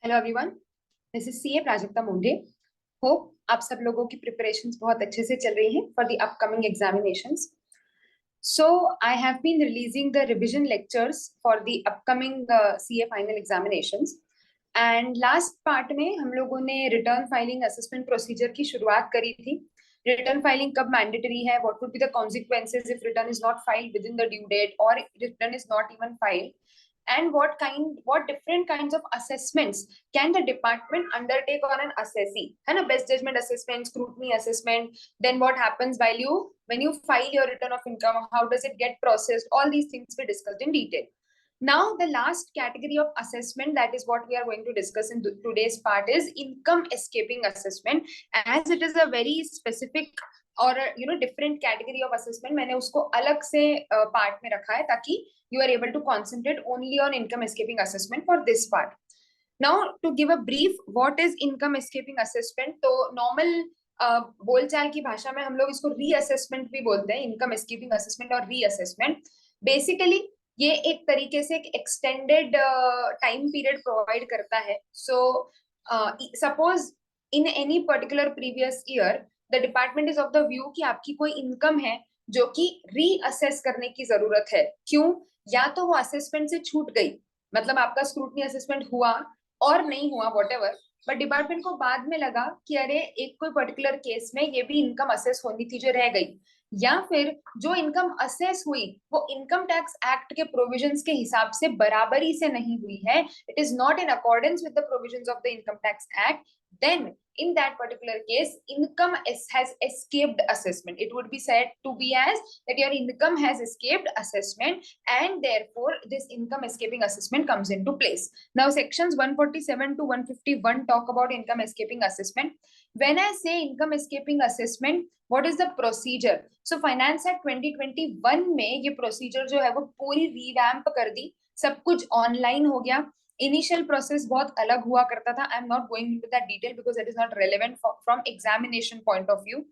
Hello everyone, this is CA Prajakta Munde. Hope आप सब लोगों की प्रिपरेशंस बहुत अच्छे से चल रही हैं for the upcoming examinations. So I have been releasing the revision lectures for the upcoming CA final examinations. And last part में हम लोगों ने रिटर्न फाइलिंग असेसमेंट प्रोसीजर की शुरुआत करी थी। रिटर्न फाइलिंग कब मैंडेटरी है, what would be the consequences if return is not filed within the due date और return is not even filed, and what different kinds of assessments can the department undertake on an assessee, है ना? Best judgment assessment, scrutiny assessment, then what happens when you file your return of income, how does it get processed? All these things we discussed in detail. Now the last category of assessment, that is what we are going to discuss in today's part, is income escaping assessment. As it is a very specific और different category of assessment, मैंने उसको अलग से part में रखा है ताकि you are able to concentrate only on income escaping assessment for this part. Now to give a brief, what is income escaping assessment? तो नॉर्मल बोलचाल की भाषा में हम लोग इसको रीअसेसमेंट भी बोलते हैं, इनकम एस्केपिंग असेसमेंट और रीअसेसमेंट। बेसिकली ये एक तरीके से एक एक्सटेंडेड टाइम पीरियड प्रोवाइड करता है। So suppose in any particular previous year the department is of the view कि आपकी कोई इनकम है जो कि रीअसेस करने की जरूरत है। क्यों? या तो वो असेसमेंट से छूट गई, मतलब आपका स्क्रूटनी असेसमेंट हुआ और नहीं हुआ व्हाटएवर, बट डिपार्टमेंट को बाद में लगा कि अरे एक कोई पर्टिकुलर केस में ये भी इनकम असेस होनी थी जो रह गई, या फिर जो इनकम असेस हुई वो इनकम टैक्स एक्ट के प्रोविजंस के हिसाब से बराबरी से नहीं हुई है, it is not in accordance with the provisions of the income tax act, then in that particular case income has escaped assessment. It would be said to be as that your income has escaped assessment, and therefore this income escaping assessment comes into place. Now sections 147 to 151 talk about income escaping assessment. When I say income escaping assessment, what is the procedure? So finance act 2021 में ये procedure जो है वो पूरी revamp कर दी, सब कुछ online हो गया। इनिशियल प्रोसेस बहुत अलग हुआ करता था। I am not going into that detail because it is not relevant from examination point of view.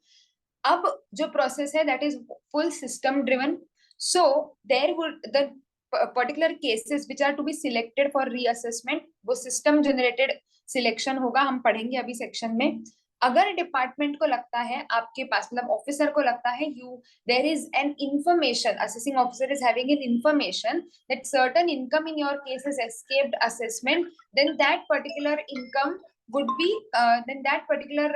अब जो प्रोसेस है that is full system driven. So there would the particular cases which are to be selected for reassessment, वो system generated selection होगा, हम पढ़ेंगे अभी section में। अगर डिपार्टमेंट को लगता है, आपके पास मतलब ऑफिसर को लगता है there is an information, assessing officer is having an information that certain income in your case has escaped assessment, then that particular income would be then that particular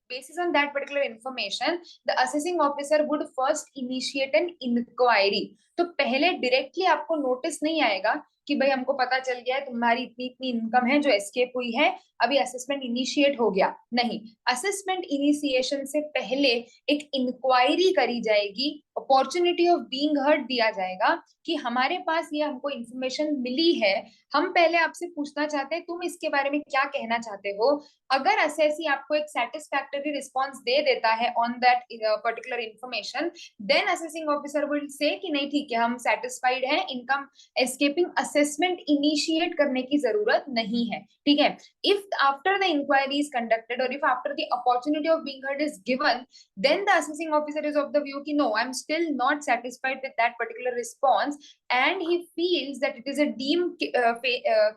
basis on that particular information the assessing officer would first initiate an inquiry. तो पहले directly आपको notice नहीं आएगा कि भाई हमको पता चल गया है तुम्हारी इतनी इतनी इनकम है जो एस्केप हुई है, अभी असेसमेंट इनिशिएट हो गया। नहीं, असेसमेंट इनिशिएशन से पहले एक इंक्वायरी करी जाएगी, अपॉर्चुनिटी ऑफ बीइंग हर्ड दिया जाएगा कि हमारे पास ये हमको इंफॉर्मेशन मिली है, हम पहले आपसे पूछना चाहते हैं तुम इसके बारे में क्या कहना चाहते हो। अगर असेसी आपको एक सेटिस्फैक्टरी रिस्पॉन्स दे देता है on that particular information, then assessing officer will say कि नहीं ठीक है हम सेटिस्फाइड हैं, इनकम एस्केपिंग असेसमेंट इनिशिएट करने की जरूरत नहीं है। ठीक है, if after the inquiry is conducted or if after the opportunity of being heard is given, then the assessing officer is of the view ki no, I'm still not satisfied with that particular response, and he feels that it is a deemed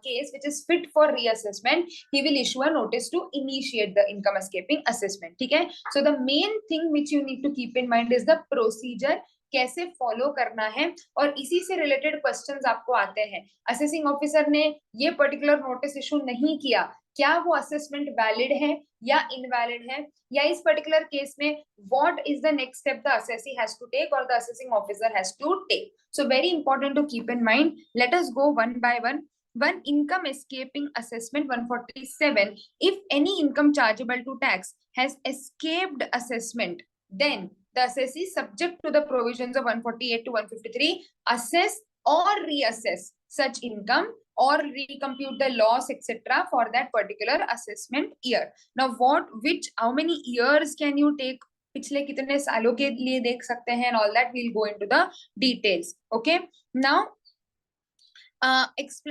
case which is fit for reassessment, he will issue a notice to initiate the income escaping assessment. ठीक है, so the main thing which you need to keep in mind is the procedure, कैसे follow करना है, और इसी से related questions आपको आते हैं। असेसिंग ऑफिसर ने ये पर्टिकुलर नोटिस इशू नहीं किया, क्या वो असेसमेंट वैलिड है या इनवैलिड है, या इस पर्टिकुलर केस में what is the next step the assessee has to take और the assessing officer has to take. So very important to keep in mind. Let us go one by one. One, income escaping assessment 147. If any income chargeable to tax has escaped assessment, then the assessee, subject to the provisions of 148 to 153, assess or reassess such income or recompute the loss etc. for that particular assessment year. Now how many years can you take, पिछले कितने सालों के लिए देख सकते हैं, and all that we'll go into the details. Okay, now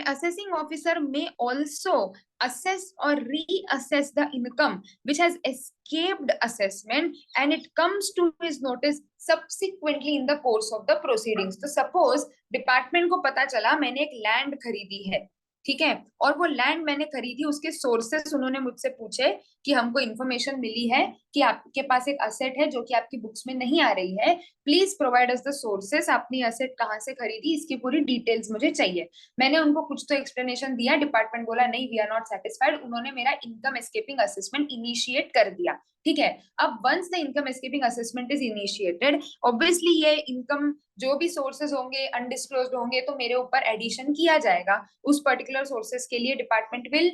assessing officer may also assess or reassess the income which has escaped assessment, and it comes to his notice subsequently in the course of the proceedings. तो suppose department को पता चला मैंने एक land खरीदी है, ठीक है। और वो लैंड मैंने खरीदी, उसके सोर्सेस उन्होंने मुझसे पूछे कि हमको इन्फॉर्मेशन मिली है कि आपके पास एक असेट है जो कि आपकी बुक्स में नहीं आ रही है, please provide us the sources, आपने असेट कहाँ से खरीदी, इसकी पूरी डिटेल्स मुझे चाहिए। मैंने उनको कुछ तो एक्सप्लेनेशन दिया, डिपार्टमेंट बोला नहीं वी आर नॉट सेटिस्फाइड, उन्होंने मेरा इनकम एस्केपिंग असेसमेंट इनिशिएट कर दिया। ठीक है। अब once the income escaping assessment is initiated, obviously ये इनकम जो भी सोर्सेज होंगे अनडिस्क्लोज्ड होंगे तो मेरे ऊपर एडिशन किया जाएगा। उस पर्टिकुलर सोर्सेज के लिए department will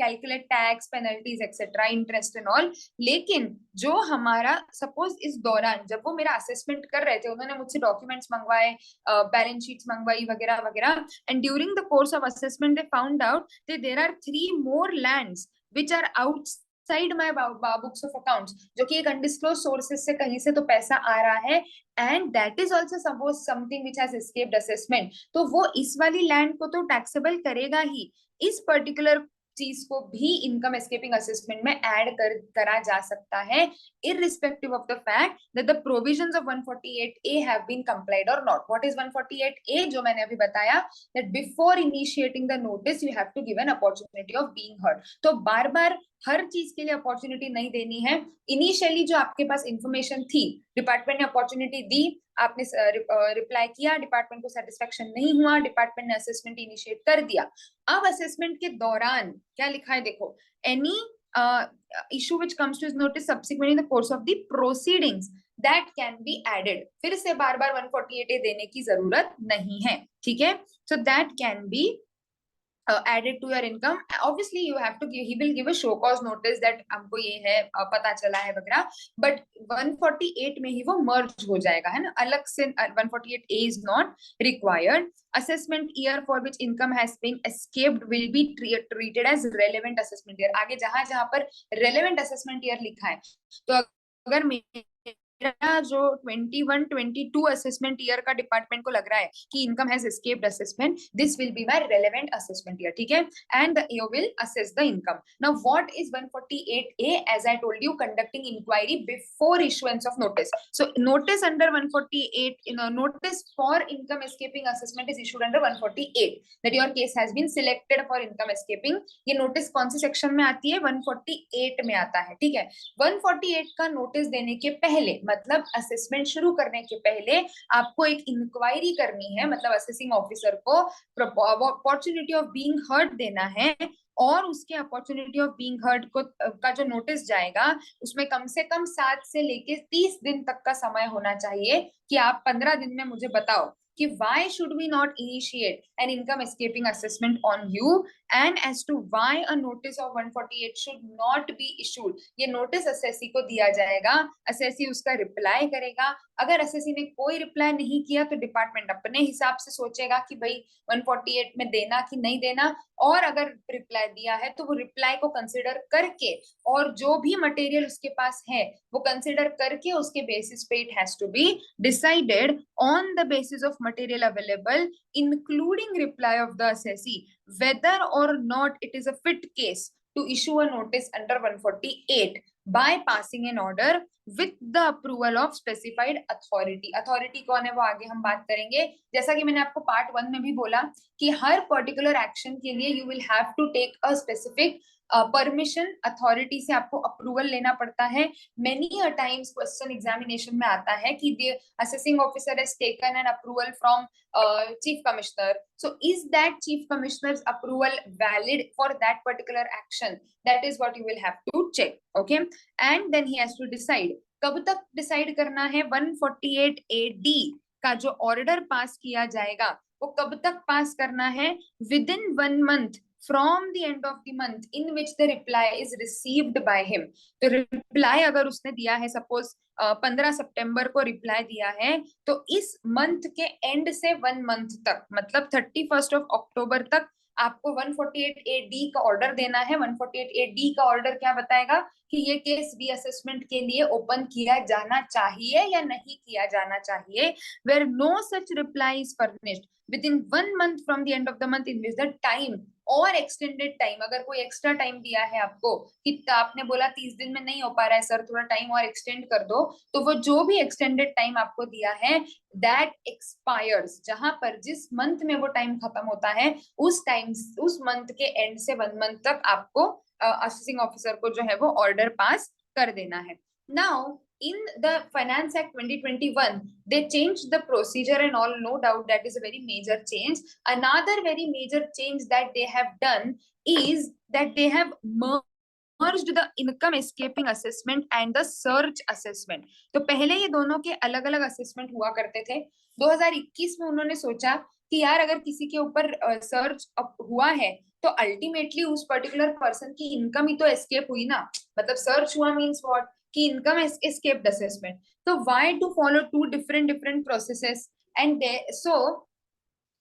calculate tax, penalties etcetera, interest and all. लेकिन जो हमारा सपोज इस दौरान जब वो मेरा असेसमेंट कर रहे थे, उन्होंने मुझसे डॉक्यूमेंट्स मंगवाए, बैलेंस शीट्स मंगवाई वगैरह वगैरह, and during the course of assessment they found out that there are 3 more lands which are outside my books of accounts, जो कि एक अनडिस्क्लोज सोर्सेस से कहीं से तो पैसा आ रहा है, and that is also suppose something which has escaped assessment, तो वो इस वाली लैंड को तो टैक्सेबल करेगा ही, इस पर्टिकुलर चीज को भी इनकम एस्केपिंग असेसमेंट में ऐड करा जा सकता है, irrespective of the fact that the provisions of 148A have been complied or not. What is 148A? जो मैंने अभी बताया, that before initiating the notice you have to give an opportunity of being heard. तो बार बार हर चीज के लिए opportunity नहीं देनी है। इनिशियली जो आपके पास इंफॉर्मेशन थी, डिपार्टमेंट ने अपॉर्चुनिटी दी, आपने रिप्लाई किया, डिपार्टमेंट को सेटिस्फेक्शन नहीं हुआ, डिपार्टमेंट ने असेसमेंट इनिशिएट कर दिया। अब असेसमेंट के दौरान क्या लिखा है देखो, any issue which comes to his notice subsequently in the course of the proceedings that can be added, फिर से बार बार 148A देने की जरूरत नहीं है। ठीक है। So that can be added to your income. Obviously you have to give, he will give a show cause notice that हमको ये है पता चला है वगैरह, but 148 में ही वो merge हो जाएगा, है ना, अलग से 148A is not required. Assessment year for which income has been escaped will be treated as relevant assessment year. आगे जहां जहां पर relevant assessment year लिखा है, तो अगर मेरा जो 21-22 असेसमेंट ईयर का डिपार्टमेंट को लग रहा है कि income has escaped assessment, this will be my relevant assessment year. ठीक है। And you will assess the income. Now what is 148A? As I told you, conducting inquiry before issuance of notice. So notice under 148, notice for income escaping assessment is issued under 148, that your case has been selected for income escaping। ये notice कौन C section में आती है? 148 में आता है। ठीक है। 148 का नोटिस देने के पहले, मतलब असेसमेंट शुरू करने के पहले, आपको एक इंक्वायरी करनी है, मतलब असेसिंग ऑफिसर को अपॉर्चुनिटी ऑफ बीइंग हर्ड देना है, और उसके अपॉर्चुनिटी ऑफ बीइंग हर्ड को का जो नोटिस जाएगा उसमें कम से कम 7 से लेके 30 दिन तक का समय होना चाहिए कि आप 15 दिन में मुझे बताओ कि why should we not initiate an income escaping assessment on you, and as to why a notice of 148 should not be issued। ये नोटिस असेसी को दिया जाएगा, असेसी उसका रिप्लाई करेगा। अगर असेसी ने कोई रिप्लाई नहीं किया तो डिपार्टमेंट अपने हिसाब से सोचेगा कि भाई 148 में देना कि नहीं देना, और अगर रिप्लाई दिया है तो वो रिप्लाई को कंसिडर करके, और जो भी मटेरियल उसके पास है वो कंसिडर करके, उसके बेसिस पे it has to be decided on the basis of material available including reply of the assessee whether or not it is a fit case to issue a notice under 148 by passing an order with the approval of specified authority। Authority कौन है वो आगे हम बात करेंगे। जैसा कि मैंने आपको पार्ट 1 में भी बोला कि हर पर्टिकुलर एक्शन के लिए you will have to take a specific permission, authority से आपको अप्रूवल लेना पड़ता है। Many a times question examination में आता है कि the assessing officer has taken an approval from chief commissioner, so is that chief commissioner's approval valid for that particular action? That is what you will have to check, okay? And then he has to decide, कब तक decide करना है? 148AD का जो order pass किया जाएगा वो कब तक पास करना है? within 1 month from the end of the month in which the reply is received by him। तो रिप्लाई अगर उसने दिया है, सपोज 15 सितंबर को रिप्लाई दिया है, तो इस मंथ के एंड से 1 मंथ तक, मतलब 31 अक्टूबर तक आपको 148AD का ऑर्डर देना है। 148AD का ऑर्डर क्या बताएगा कि ये केस रीअसेसमेंट के लिए ओपन किया जाना चाहिए या नहीं किया जाना चाहिए। Where no such reply is furnished within 1 month from the end of the month in which the time और एक्सटेंडेड टाइम, अगर कोई एक्स्ट्रा टाइम दिया है आपको कि आपने बोला 30 दिन में नहीं हो पा रहा है सर, थोड़ा टाइम और एक्सटेंड कर दो, तो वो जो भी एक्सटेंडेड टाइम आपको दिया है दैट एक्सपायर्स, जहां पर जिस मंथ में वो टाइम खत्म होता है उस टाइम, उस मंथ के एंड से 1 मंथ तक आपको असेसिंग ऑफिसर को जो है वो ऑर्डर पास कर देना है। Now in the Finance Act 2021, they changed the procedure and all, no doubt that is a very major change. Another very major change that they have done is that they have merged the income escaping assessment and the search assessment. तो पहले ये दोनों के अलग अलग assessment हुआ करते थे। 2021 में उन्होंने सोचा कि यार अगर किसी के ऊपर सर्च हुआ है तो अल्टीमेटली उस पर्टिकुलर पर्सन की इनकम ही तो एस्केप हुई ना, मतलब सर्च हुआ मीन्स व्हाट कि इनकम एस्केप्ड असेसमेंट। तो why to follow two different processes and so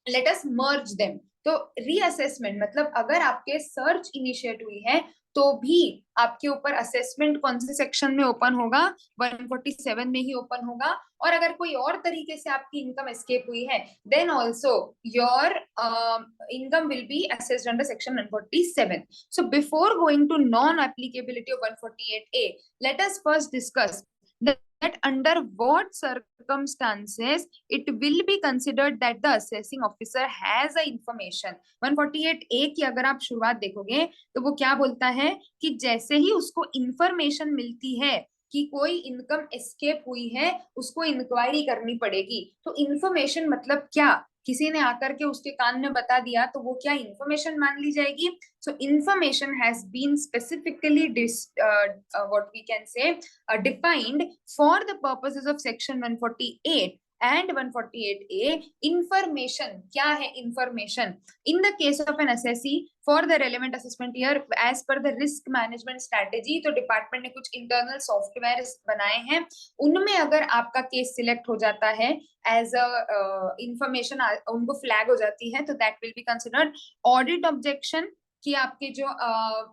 let us merge them. तो रीअसेसमेंट मतलब अगर आपके सर्च इनिशिएट हुई है तो भी आपके ऊपर असेसमेंट कौन से सेक्शन में ओपन होगा, 147 में ही ओपन होगा। और अगर कोई और तरीके से आपकी इनकम एस्केप हुई है then also your income will be assessed under section 147। So before going to non applicability of 148A, let us first discuss that under what circumstances it will be considered that the assessing officer has a information। 148A की अगर आप शुरुआत देखोगे तो वो क्या बोलता है कि जैसे ही उसको इंफॉर्मेशन मिलती है कि कोई इनकम एस्केप हुई है उसको इंक्वायरी करनी पड़ेगी। तो इंफॉर्मेशन मतलब क्या, किसी ने आकर के उसके कान में बता दिया तो वो क्या इंफॉर्मेशन मान ली जाएगी। So information has been specifically what we can say defined for the purposes of section 148 and 148A। information क्या है, information in the case of an assessee for the relevant assessment year as per the risk management strategy। तो department ने कुछ internal software बनाए हैं, उनमें अगर आपका केस सिलेक्ट हो जाता है एज अ इंफॉर्मेशन उनको फ्लैग हो जाती है तो that will be considered audit objection कि आपके जो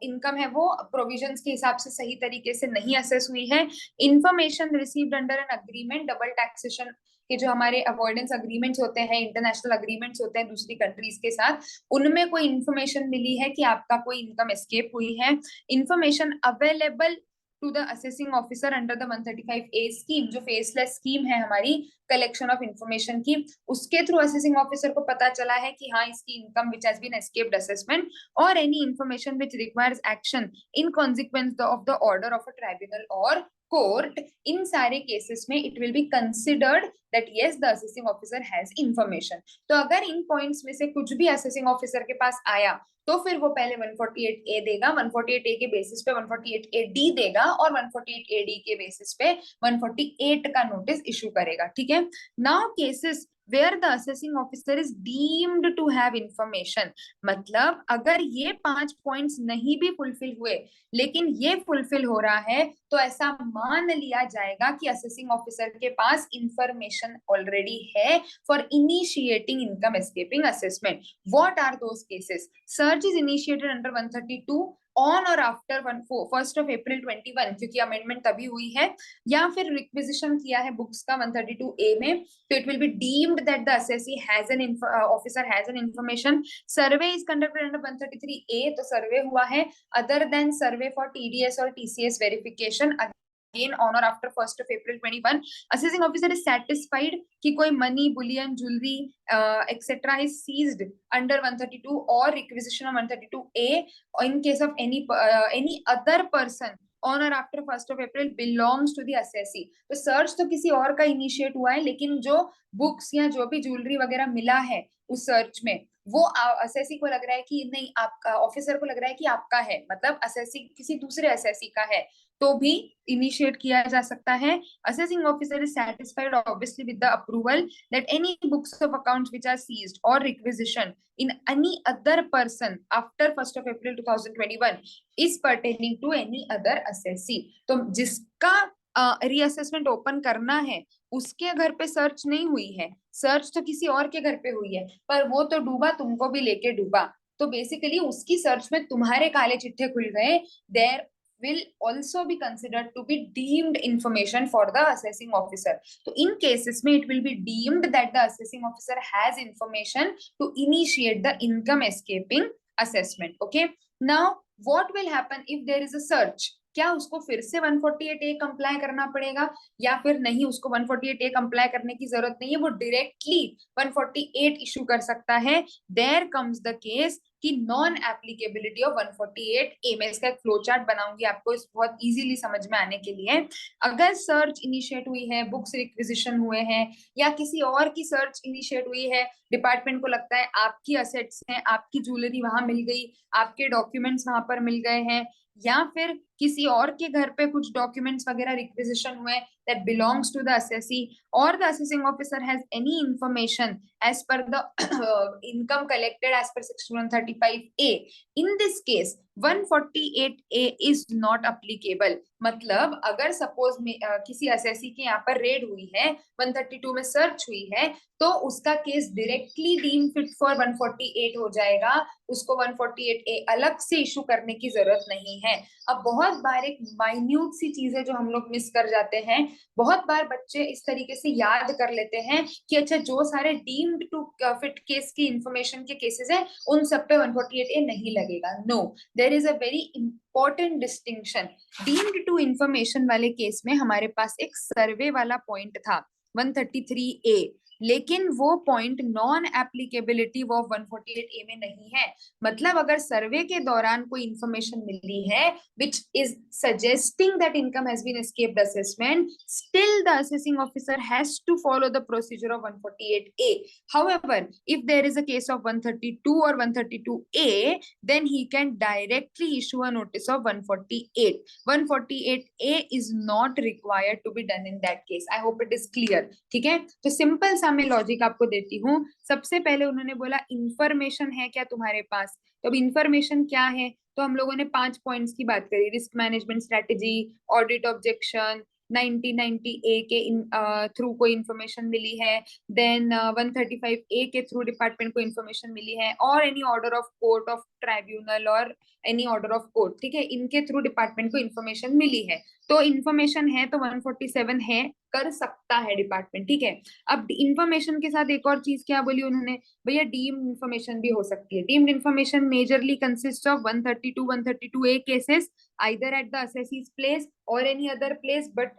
इनकम है वो प्रोविजंस के हिसाब से सही तरीके से नहीं असेस हुई है। Information received under an agreement, double taxation के जो हमारे अवॉइडेंस अग्रीमेंट्स होते हैं, इंटरनेशनल अग्रीमेंट्स होते हैं दूसरी कंट्रीज के साथ, उनमें कोई इंफॉर्मेशन मिली है कि आपका कोई इनकम एस्केप हुई है। Information available to the assessing officer under the 135A scheme, जो फेसलेस स्कीम है हमारी कलेक्शन ऑफ इंफॉर्मेशन की, उसके थ्रू असेसिंग ऑफिसर को पता चला है कि हाँ इसकी income which has been escaped assessment, और any information which requires action in consequence of the order of a tribunal or court. इन सारे केसेस में it will be considered that yes the assessing officer has information. तो अगर इन points में से कुछ भी असेसिंग ऑफिसर के पास आया तो फिर वो पहले 148A देगा, 148A के बेसिस पे 148AD देगा और 148AD के बेसिस पे 148 का नोटिस इशू करेगा। ठीक है, now cases where the assessing officer is deemed to have information, मतलब अगर ये 5 पॉइंट्स नहीं भी फुलफिल हुए लेकिन ये फुलफिल हो रहा है तो ऐसा मान लिया जाएगा कि असेसिंग ऑफिसर के पास इंफॉर्मेशन ऑलरेडी है for initiating income escaping assessment. What are those cases? Search is initiated under 132 on or after 1 April 21, क्योंकि अमेंडमेंट तभी हुई है, या फिर रिक्विजिशन किया है बुक्स का 132A में, तो it will be deemed that the assessee has an officer has an information. Survey is conducted under 133A, तो सर्वे हुआ है other than survey for TDS और TCS verification again on or after 1 April 21, assessing officer is satisfied कि कोई money, bullion, jewelry etc is seized under 132 or requisition of 132A in case of any other person on or after 1 April belongs to the assessee। तो search तो किसी और का initiate हुआ है लेकिन जो बुक्स या जो भी ज्वेलरी वगैरह मिला है उस सर्च में वो असेसी को लग रहा है कि नहीं, आपका ऑफिसर को लग रहा है कि आपका है, मतलब असेसी किसी दूसरे असेसी का है, तो भी इनिशिएट किया जा सकता है। Assessing officer is satisfied obviously with the approval that any books of accounts which are seized or requisition in any other person after 1 April 2021 is pertaining to any other assessee. तो जिसका reassessment open करना है उसके घर पे search नहीं हुई है, सर्च तो किसी और के घर पे हुई है, पर वो तो डूबा, तुमको भी लेके डूबा, तो बेसिकली उसकी सर्च में तुम्हारे काले चिट्ठे खुल गए। There will also be considered to be deemed information for the assessing officer। तो in cases में it will be deemed that the assessing officer has information to initiate the income escaping assessment. Okay, now what will happen if there is a search? क्या उसको फिर से 148A comply करना पड़ेगा या फिर नहीं? उसको 148A कंप्लाई करने की जरूरत नहीं है, वो डायरेक्टली 148 इशू कर सकता है. देयर कम्स द केस कि नॉन एप्लीकेबिलिटी ऑफ 148A. मैं इसका एक फ्लो चार्ट बनाऊंगी आपको इस बहुत इजीली समझ में आने के लिए. अगर सर्च इनिशिएट हुई है, बुक्स रिक्विजिशन हुए हैं या किसी और की सर्च इनिशिएट हुई है, डिपार्टमेंट को लगता है आपकी असेट्स हैं, आपकी ज्वेलरी वहां मिल गई, आपके डॉक्यूमेंट्स वहां पर मिल गए हैं, या फिर किसी और के घर पे कुछ डॉक्यूमेंट्स वगैरह रिक्विजिशन हुए that belongs to the assessee, or the assessing officer has any information as per the income collected as per section 135A. In this case 148A is not applicable. मतलब अगर सपोज किसी assessee के यहाँ पर red हुई है, 132 में search हुई है, तो उसका case directly deem fit for 148 हो जाएगा. उसको 148A अलग से इशू करने की जरूरत नहीं है. अब बहुत बार एक माइन्यूट सी चीजें जो हम लोग मिस कर जाते हैं, बहुत बार बच्चे इस तरीके से याद कर लेते हैं कि अच्छा जो सारे डीम्ड टू फिट केस की इंफॉर्मेशन के केसेस हैं उन सब पे 148A नहीं लगेगा. No, there is a very important distinction. Deemed to information वाले केस में हमारे पास एक सर्वे वाला पॉइंट था 133A, लेकिन वो point non applicability of 148A में नहीं है. मतलब अगर सर्वे के दौरान कोई इंफॉर्मेशन मिली है which is suggesting that income has been escaped assessment, still the assessing officer has to follow the procedure of 148A. However, if there is a case of 132 or 132A, then he can directly issue a notice of 148. 148A is not required to be done in that case. I hope it is clear. ठीक है, तो simple सा मैं logic आपको देती हूँ. सबसे पहले उन्होंने बोला इंफॉर्मेशन है क्या तुम्हारे पास. तो अब इंफॉर्मेशन क्या है, तो हम लोगों ने 5 पॉइंट्स की बात करी. Risk management strategy, audit objection, 9090A के थ्रू कोई इंफॉर्मेशन मिली है, देन 135A के थ्रू डिपार्टमेंट को इंफॉर्मेशन मिली है, और any order of court of tribunal और एनी ऑर्डर ऑफ कोर्ट. ठीक है, इनके थ्रू डिपार्टमेंट को इंफॉर्मेशन मिली है. तो इंफॉर्मेशन है तो 147 है, कर सकता है डिपार्टमेंट. ठीक है, अब इंफॉर्मेशन के साथ एक और चीज क्या बोली उन्होंने, भैया डीम्ड इंफॉर्मेशन भी हो सकती है. Deemed information majorly consist of 132 132A cases either at the assessee's place or any other place, but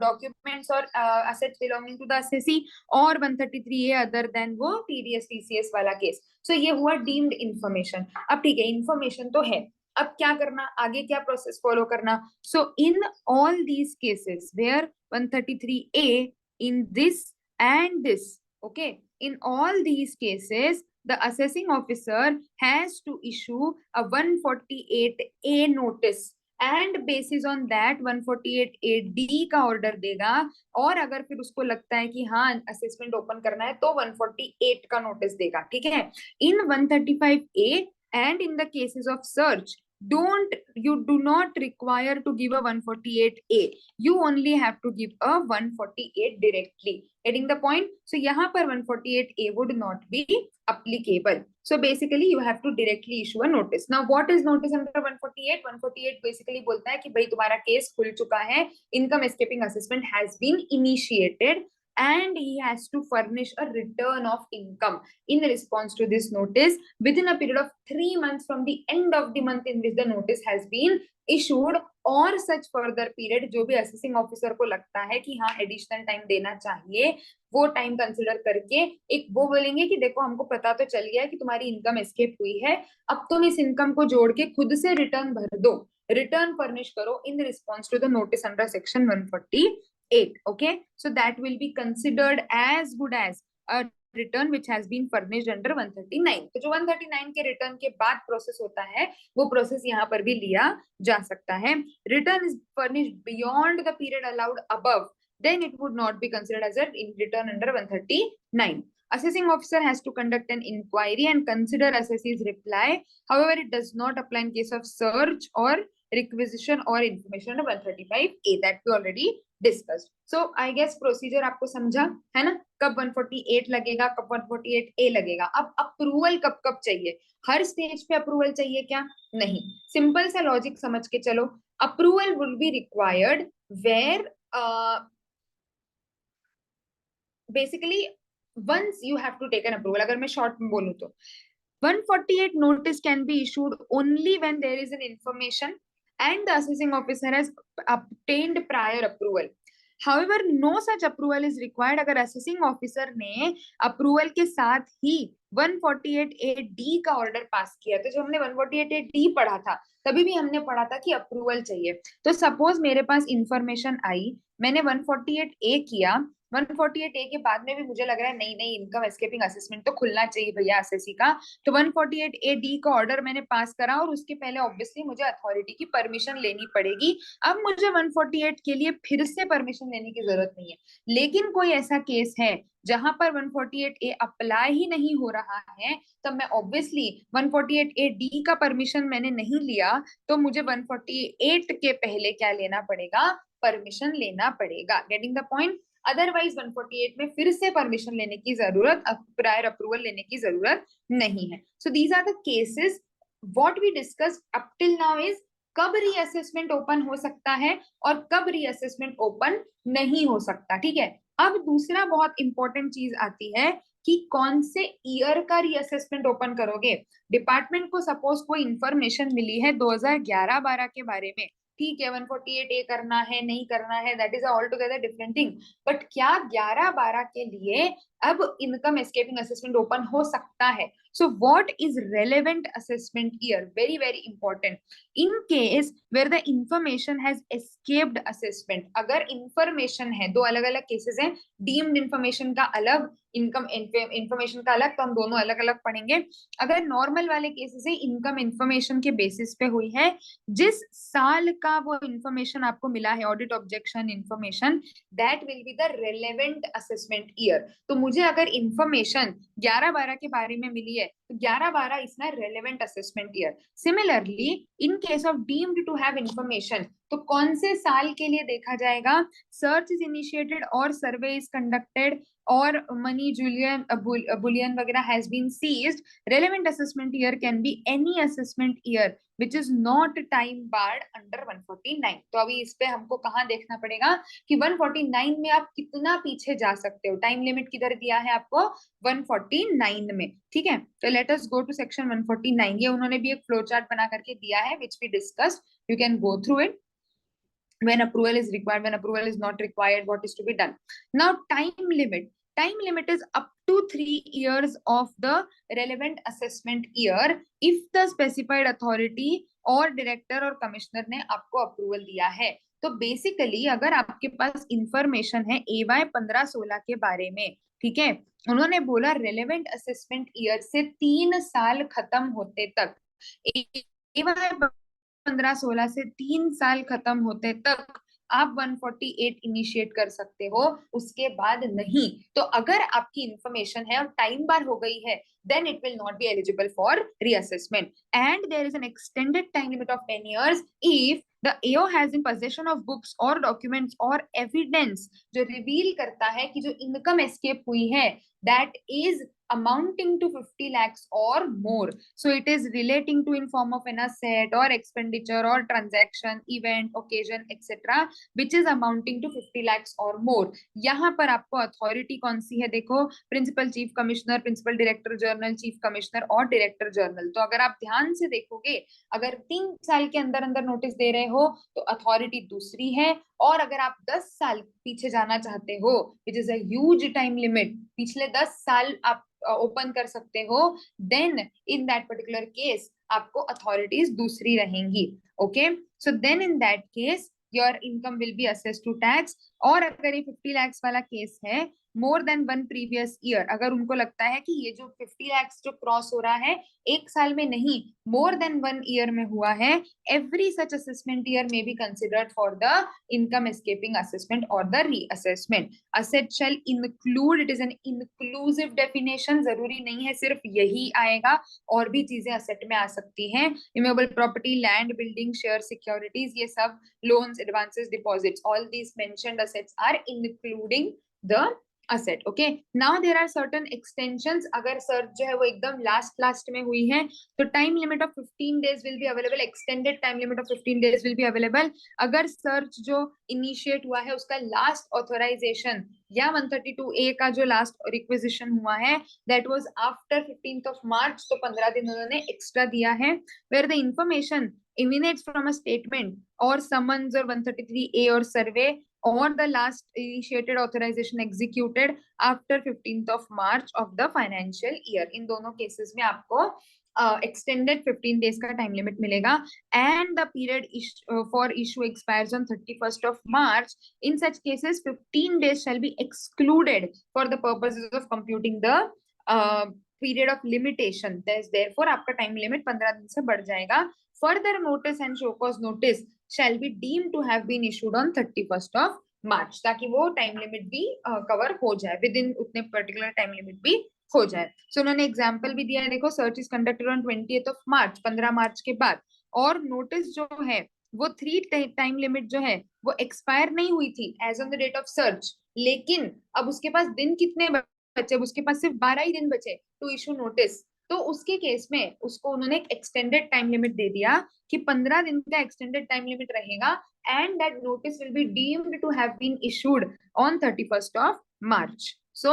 documents or assets belonging to the assessee, or 133A other than वो TDS TCS वाला case. so ये हुआ deemed information. अब ठीक है, information तो है, अब क्या करना, आगे क्या प्रोसेस फॉलो करना. So in all these cases where 133A, in this and this, okay, in all these cases the assessing officer has to issue a 148A notice, and bases on that 148AD का order देगा. और अगर फिर उसको लगता है कि हाँ असेसमेंट ओपन करना है तो 148 का नोटिस देगा. ठीक है, इन 135A and in the cases of search, you do not require to give a 148A. you only have to give a 148 directly. Getting the point? So यहाँ पर 148A would not be applicable. So basically you have to directly issue a notice. Now what is notice under 148? 148 basically बोलता है कि भाई तुम्हारा case खुल चुका है, income escaping assessment has been initiated, and he has to furnish a return of income in response to this notice within a period of 3 months from the end of the month in which the notice has been issued, और such further period जो भी assessing officer को लगता है कि हाँ additional time देना चाहिए, वो टाइम कंसिडर करके एक वो बोलेंगे कि देखो हमको पता तो चल गया कि तुम्हारी इनकम एस्केप हुई है, अब तुम इस इनकम को जोड़ के खुद से रिटर्न भर दो, रिटर्न फर्निश करो in response to the notice under section 148. Okay, so that will be considered as good as a return which has been furnished under 139. तो जो 139 के रिटर्न के बाद प्रोसेस होता है वो प्रोसेस यहाँ पर भी लिया जा सकता है. Return is furnished beyond the period allowed above, then it would not be considered as a return under 139. Assessing officer has to conduct an inquiry and consider assessee's reply. However, it does not apply in case of search or requisition or information under 135A that we already discussed. So I guess procedure आपको समझा है ना, कब 148 लगेगा, कब 148A लगेगा. अब approval कब कब चाहिए, हर स्टेज पे अप्रूवल चाहिए क्या, नहीं. सिंपल सा लॉजिक समझ के चलो. Approval will be required where basically once you have to take an approval. अगर मैं शॉर्ट में बोलूं तो 148 notice can be issued only when there is an information and the assessing officer has obtained prior approval. However, no such approval is required अगर assessing officer ने approval के साथ ही 148A-D का ऑर्डर पास किया। तो जो हमने 148A-D पढ़ा था तभी भी हमने पढ़ा था कि अप्रूवल चाहिए। तो सपोज मेरे पास इंफॉर्मेशन आई, मैंने 148A किया, 148A के बाद में भी मुझे लग रहा है नहीं नहीं इनकम एस्केपिंग असेसमेंट तो खुलना चाहिए भैया एसएससी का, तो 148A-D का ऑर्डर मैंने पास करा और उसके पहले ऑब्वियसली मुझे अथॉरिटी की परमिशन लेनी पड़ेगी। अब मुझे 148 के लिए फिर से परमिशन लेने की जरूरत नहीं है। लेकिन कोई ऐसा केस है जहां पर 148A अप्लाई ही नहीं हो रहा है, तब मैं ऑब्वियसली 148A-D का परमिशन मैंने नहीं लिया, तो मुझे 148 के पहले क्या लेना पड़ेगा, परमिशन लेना पड़ेगा। Getting the point? अदरवाइज 148 में फिर से परमिशन लेने की जरूरत, प्रायर अप्रूवल लेने की जरूरत नहीं है। So these are the cases what we discuss up till now is कब रीअसेसमेंट ओपन हो सकता है और कब रीअसेसमेंट ओपन नहीं हो सकता। ठीक है, अब दूसरा बहुत इंपॉर्टेंट चीज आती है कि कौन से ईयर का रीअसेसमेंट ओपन करोगे। डिपार्टमेंट को सपोज कोई इंफॉर्मेशन मिली है 2011-12 के बारे में, ठीक है 148A करना है नहीं करना है, that is all together different thing, but क्या 11-12 के लिए अब इनकम एस्केपिंग असेसमेंट ओपन हो सकता है? So what is relevant assessment year? Very very important. In case where the information has escaped assessment, अगर इंफॉर्मेशन है, दो अलग अलग केसेस हैं, डीम्ड इंफॉर्मेशन का अलग, इनकम इंफॉर्मेशन का अलग, तो हम दोनों अलग अलग पढ़ेंगे। अगर नॉर्मल वाले केसेस है, इनकम इंफॉर्मेशन के बेसिस पे हुई है, जिस साल का वो इंफॉर्मेशन आपको मिला है, audit objection information, that will be the relevant assessment year. तो मुझे अगर इंफॉर्मेशन 11-12 के बारे में मिली है तो 11-12 is my relevant assessment year. Similarly in case of deemed to have information, तो कौन से साल के लिए देखा जाएगा? सर्च इज इनिशिएटेड और सर्वे इज कंडक्टेड और मनी जुलियन बुलियन वगैरह has been seized, relevant assessment year can be any assessment year which is not time barred under 149। तो अभी इस पे हमको कहाँ देखना पड़ेगा कि 149 में आप कितना पीछे जा सकते हो, टाइम लिमिट किधर दिया है आपको, 149 में। ठीक है, तो let us go to section 149। ये उन्होंने भी एक फ्लो चार्ट बना करके दिया है which we discussed, you can go through it। when approval is required, when approval is not required, what is to be done? Now time limit is up to 3 years of the relevant assessment year if the specified authority और director और commissioner ने आपको approval दिया है। तो basically अगर आपके पास information है AY 15-16 के बारे में, ठीक है, उन्होंने बोला रेलेवेंट असेसमेंट ईयर से 3 साल खत्म होते तक, AY 15-16 से 3 साल खत्म होते तक आप 148 इनिशिएट कर सकते हो, उसके बाद नहीं। तो अगर आपकी इंफॉर्मेशन है और टाइम बार हो गई है, then it will not be eligible for reassessment, and there is an extended time limit of 10 years if the AO has in possession of books or documents or evidence जो reveal करता है कि जो income escape हुई है that is amounting to 50 lakhs or more. So it is relating to in form of an asset or expenditure or transaction, event, occasion, etc. which is amounting to 50 lakhs or more. यहाँ पर आपको authority कौन सी है देखो, principal chief commissioner, principal director general, chief commissioner और director general. तो अगर आप ध्यान से देखोगे, अगर 3 साल के अंदर अंदर नोटिस दे रहे हो तो अथॉरिटी दूसरी है, और अगर आप 10 साल पीछे जाना चाहते हो which is a huge time limit, पिछले 10 साल आप ओपन कर सकते हो, then in that particular case आपको अथॉरिटीज दूसरी रहेंगी। Okay, so then in that case your income will be assessed to tax. और अगर ये 50 lakhs वाला केस है, मोर देन 1 प्रीवियस ईयर, अगर उनको लगता है कि ये जो 50 lakhs जो क्रॉस हो रहा है 1 साल में नहीं, मोर देन 1 ईयर में हुआ है, every such assessment year may be considered for the income escaping assessment or the reassessment. Asset shall include, it is an inclusive definition, जरूरी नहीं है सिर्फ यही आएगा, और भी चीजें असेट में आ सकती हैं, immovable property, land, building, share, securities, ये सब, loans, advances, deposits, all these mentioned assets are including the asset. Okay, now there are certain extensions. अगर search जो है वो एकदम last में हुई है तो time limit of 15 days will be available, extended time limit of 15 days will be available. अगर search जो initiate हुआ है उसका last authorization या 132A का जो last requisition हुआ है that was after 15th of March, तो 15 दिन उन्होंने extra दिया है, where the information emanates from a statement or summons or 133A or survey or the last initiated authorization executed after 15th of March of the financial year. इन दोनों cases में आपको extended 15 days का time limit मिलेगा, and the period for issue expires on 31st of March. In such cases 15 days shall be excluded for the purposes of computing the period of limitation. Therefore आपका time limit 15 दिन से बढ़ जाएगा. Further notice and show cause notice shall be deemed to have been issued on 31st of March, ताकि वो time limit भी cover हो जाए, विद इन उतने पर्टिकुलर टाइम लिमिट भी हो जाए. सो उन्होंने एग्जांपल भी दिया है, देखो search is conducted on 20th of March, 15 मार्च के बाद, और नोटिस जो है वो 3 टाइम लिमिट जो है वो एक्सपायर नहीं हुई थी as on the date of search, लेकिन अब उसके पास दिन कितने बचे, उसके पास सिर्फ 12 ही दिन बचे टू इशू नोटिस. तो उसके केस में उसको उन्होंने एक एक्सटेंडेड टाइम लिमिट दे दिया कि 15 दिन का एक्सटेंडेड टाइम लिमिट रहेगा, and that notice will be deemed to have been issued on 31st of March. So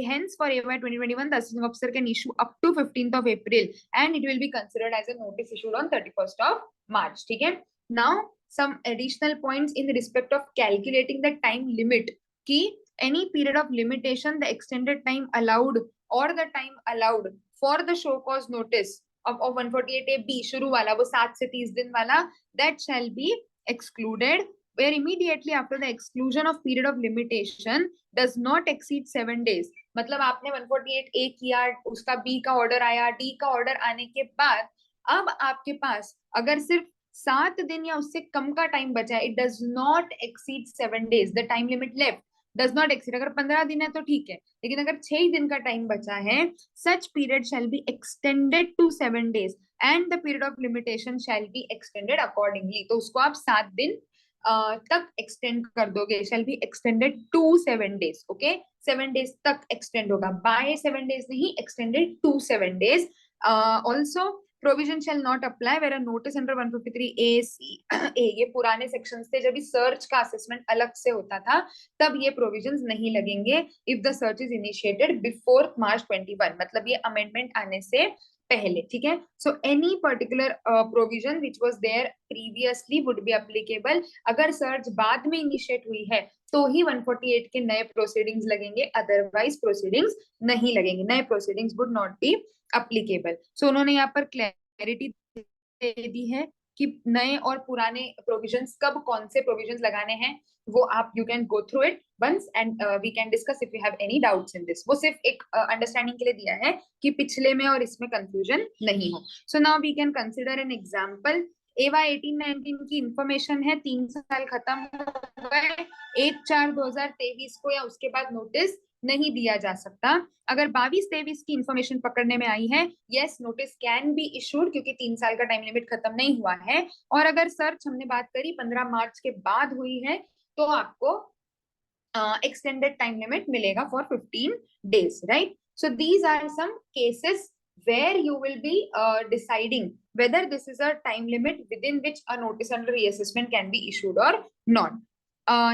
hence for AY 2021 the assessing officer can issue up to 15th of April and it will be considered as a notice issued on 31st of March. ठीक है. Now some additional points in respect of calculating the time limit, कि any period of limitation, the extended time allowed or the time allowed for the show cause notice of 148A(b) शुरू वाला, वो 7 से 30 दिन वाला, that shall be excluded where immediately after the exclusion of period of limitation does not exceed 7 days. मतलब आपने 148A किया, उसका B का ऑर्डर आया, D का ऑर्डर आने के बाद अब आपके पास अगर सिर्फ 7 दिन या उससे कम का टाइम बचा है, it does not exceed 7 days, the time limit left does not exceed. अगर 15 दिन है तो ठीक है, लेकिन अगर 6 दिन का टाइम बचा है, such period shall be extended to 7 days and the period of limitation shall be extended accordingly. तो उसको आप 7 दिन तक एक्सटेंड कर दोगे, shall be extended to 7 days. okay, 7 days तक एक्सटेंड होगा, by 7 days नहीं, extended to 7 days. Also provision shall not apply where a notice under 153A(c)(a), ये पुराने सेक्शंस थे, जब सर्च का असेसमेंट अलग से होता था तब ये प्रोविजंस नहीं लगेंगे if the search is initiated before March 21, मतलब ये अमेंडमेंट आने से पहले. ठीक है. So any particular provision which was there previously would be applicable. अगर सर्च बाद में इनिशिएट हुई है तो ही 148 के नए प्रोसीडिंग्स लगेंगे, अदरवाइज प्रोसीडिंग्स नहीं लगेंगे, नए proceedings would not be applicable. So उन्होंने यहाँ पर क्लैरिटी दे दी है कि नए और पुराने प्रोविजंस कब कौन से प्रोविजंस लगाने हैं, वो आप you can go through it once and we can discuss if you have any doubts in this. वो सिर्फ एक अंडरस्टैंडिंग के लिए दिया है कि पिछले में और इसमें कंफ्यूजन नहीं हो. So now we can consider an example. AY 18-19 की इंफॉर्मेशन है, 3 साल खत्म हो गए, 1/4/2023 को या उसके बाद नोटिस नहीं दिया जा सकता. अगर 22-23 की इंफॉर्मेशन पकड़ने में आई है, yes notice can be issued क्योंकि 3 साल का टाइम लिमिट खत्म नहीं हुआ है. और अगर सर्च हमने बात करी 15 मार्च के बाद हुई है तो आपको extended time limit मिलेगा for 15 days, right? So these are some cases where you will be deciding whether this is a time limit within which a notice under reassessment can be issued or not.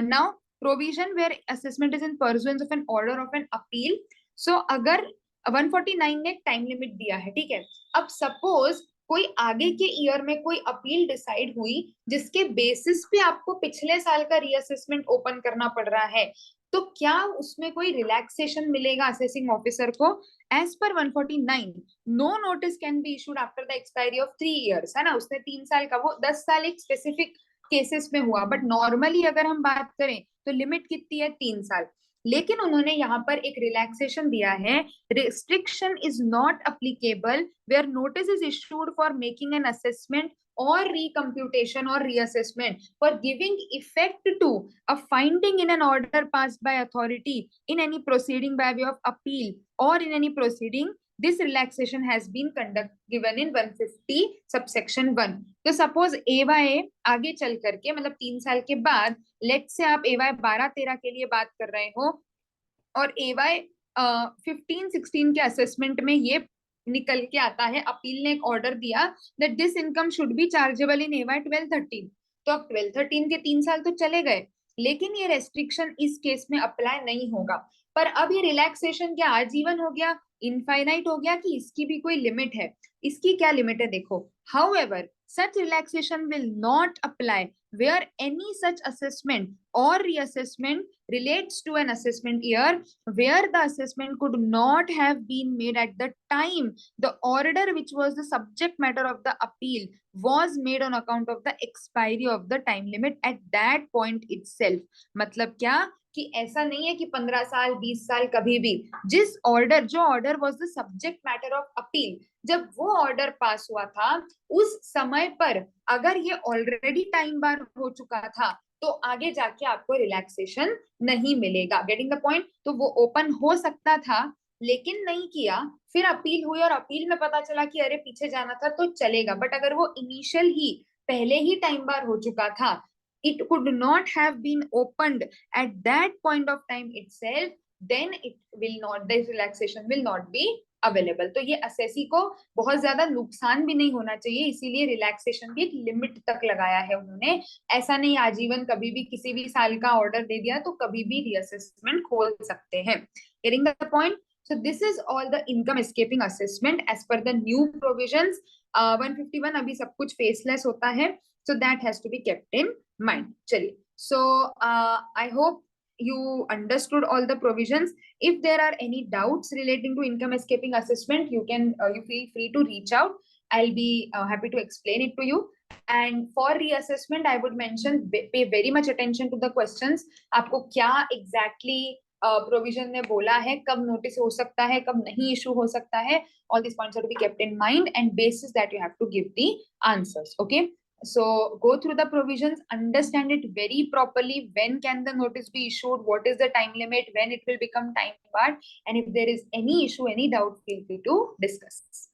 Now provision where assessment is in pursuance of an order of an appeal. So अगर 149 ने time limit दिया है, ठीक है, अब suppose कोई आगे के ईयर में कोई अपील डिसाइड हुई जिसके बेसिस पे आपको पिछले साल का रीअसेसमेंट ओपन करना पड़ रहा है, तो क्या उसमें कोई रिलैक्सेशन मिलेगा असेसिंग ऑफिसर को? As per 149 no notice can be issued after the expiry of 3 years, है ना, उसने 3 साल का, वो 10 साल एक स्पेसिफिक केसेस में हुआ, बट नॉर्मली अगर हम बात करें तो लिमिट कितनी है, 3 साल. लेकिन उन्होंने यहाँ पर एक रिलैक्सेशन दिया है, restriction is not applicable where notice is issued for making an assessment or recomputation or reassessment for giving effect to a finding in an order passed by authority in any proceeding by way of appeal or in any proceeding. This relaxation has been given in 150 subsection 1. तो suppose AY आगे चल करके मतलब 3 साल के बाद, late से आप AY 12-13 के लिए बात कर रहे हो, और AY 15-16 के असेसमेंट में ये निकल के आता है, अपील ने एक ऑर्डर दिया that this income should be chargeable in AY 12-13। तो अब 12-13 के 3 साल तो चले गए, लेकिन ये रेस्ट्रिक्शन इस केस में अप्लाई नहीं होगा। पर अब ये रिलैक्सेशन क्या आजीवन हो गया, इनफाइनाइट हो गया, कि इसकी भी कोई लिमिट है? इसकी क्या लिमिट है देखो, however such relaxation will not apply where any such assessment or reassessment relates to an assessment year where the assessment could not have been made at the time the order which was the subject matter of the appeal was made on account of the expiry of the time limit at that point itself। मतलब क्या कि ऐसा नहीं है कि 15 साल 20 साल कभी भी, जिस ऑर्डर, जो order was the subject matter of appeal, जब वो ऑर्डर पास हुआ था उस समय पर अगर ये ऑलरेडी टाइम बार हो चुका था तो आगे जाके आपको रिलैक्सेशन नहीं मिलेगा। Getting the point? तो वो ओपन हो सकता था लेकिन नहीं किया, फिर अपील हुई और अपील में पता चला कि अरे पीछे जाना था तो चलेगा, बट अगर वो इनिशियल ही पहले ही टाइम बार हो चुका था, it could not have been opened at that point of time itself, then it will not, this relaxation will not be available. तो ये असेसी को बहुत ज्यादा नुकसान भी नहीं होना चाहिए, इसीलिए रिलैक्सेशन भी एक लिमिट तक लगाया है उन्होंने। ऐसा नहीं आजीवन कभी भी किसी भी साल का ऑर्डर दे दिया तो कभी भी रीअसेसमेंट खोल सकते हैं। Getting the point? So this is all the income escaping assessment as per the new provisions। 151 अभी सब कुछ faceless होता है, so that has to be kept in mind। चलिए, so I hope you understood all the provisions। If there are any doubts relating to income escaping assessment, you can you feel free to reach out, I'll be happy to explain it to you। And for reassessment I would mention pay very much attention to the questions। आपको क्या exactly provision ने बोला है, कब notice हो सकता है, कब नहीं इशू हो सकता है, all these points are to be kept in mind and basis that you have to give the answers। Okay, so go through the provisions, understand it very properly, when can the notice be issued, what is the time limit, when it will become time barred, and if there is any issue, any doubt, feel free to discuss।